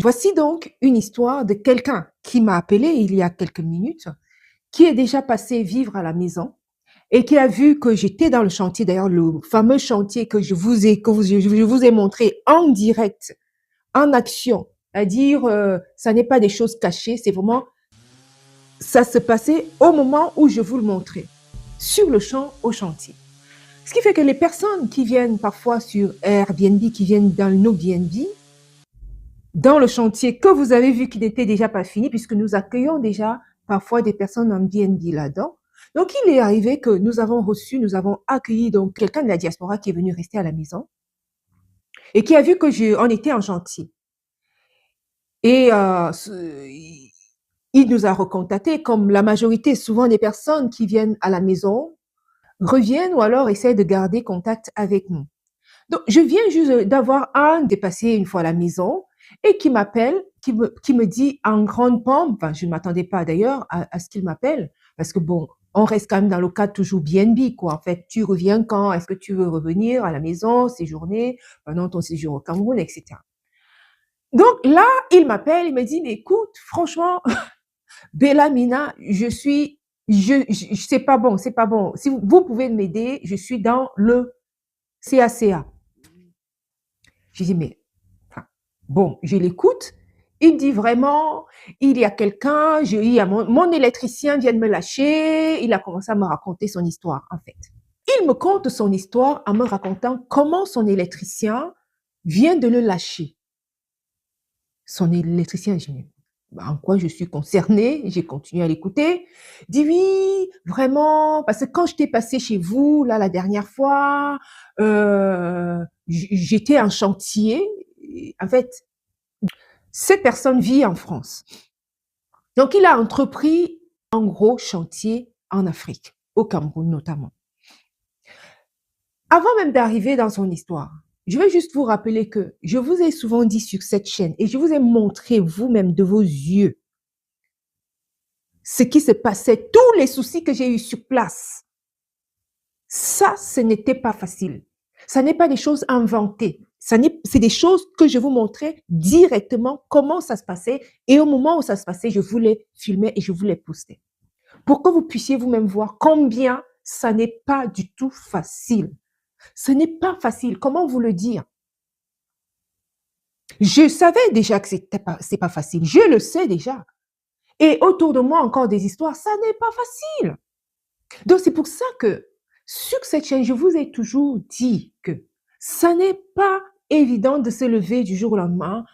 Voici donc une histoire de quelqu'un qui m'a appelé il y a quelques minutes, qui est déjà passé vivre à la maison et qui a vu que j'étais dans le chantier, d'ailleurs le fameux chantier que je vous ai montré en direct, en action, à dire ça n'est pas des choses cachées, c'est vraiment ça se passait au moment où je vous le montrais, sur le champ au chantier. Ce qui fait que les personnes qui viennent parfois sur Airbnb, qui viennent dans nos BNB, dans le chantier que vous avez vu qui n'était déjà pas fini, puisque nous accueillons déjà parfois des personnes en BNB là-dedans. Donc, il est arrivé que nous avons accueilli donc quelqu'un de la diaspora qui est venu rester à la maison et qui a vu que on était en chantier. Et il nous a recontactés, comme la majorité, souvent des personnes qui viennent à la maison reviennent ou alors essaient de garder contact avec nous. Donc, je viens juste d'avoir un dépassé une fois à la maison et qui m'appelle, qui me dit en grande pompe, enfin, je ne m'attendais pas d'ailleurs à ce qu'il m'appelle, parce que bon, on reste quand même dans le cadre toujours BNB, quoi. En fait, tu reviens quand? Est-ce que tu veux revenir à la maison, séjourner pendant ton séjour au Cameroun, etc. Donc là, il m'appelle, il me dit, mais écoute, franchement, Bella Mina, c'est pas bon, c'est pas bon. Si vous pouvez m'aider, je suis dans le CACA. Je dis, mais, enfin, bon, je l'écoute. Il me dit vraiment, il y a quelqu'un, mon électricien vient de me lâcher. Il a commencé à me raconter son histoire, en fait. Il me conte son histoire en me racontant comment son électricien vient de le lâcher. Son électricien, je dis, en quoi je suis concernée? J'ai continué à l'écouter. Il dit oui, vraiment, parce que quand je t'ai passé chez vous, là, la dernière fois, j'étais en chantier. En fait, cette personne vit en France. Donc, il a entrepris un gros chantier en Afrique, au Cameroun notamment. Avant même d'arriver dans son histoire, je vais juste vous rappeler que je vous ai souvent dit sur cette chaîne et je vous ai montré vous-même de vos yeux ce qui se passait, tous les soucis que j'ai eu sur place. Ça, ce n'était pas facile. Ça n'est pas des choses inventées. C'est des choses que je vous montrais directement comment ça se passait. Et au moment où ça se passait, je voulais filmer et je voulais poster. Pour que vous puissiez vous-même voir combien ça n'est pas du tout facile. Ce n'est pas facile. Comment vous le dire? Je savais déjà que c'est pas facile. Je le sais déjà. Et autour de moi, encore des histoires, ça n'est pas facile. Donc, c'est pour ça que sur cette chaîne, je vous ai toujours dit que ça n'est pas évident de se lever du jour au lendemain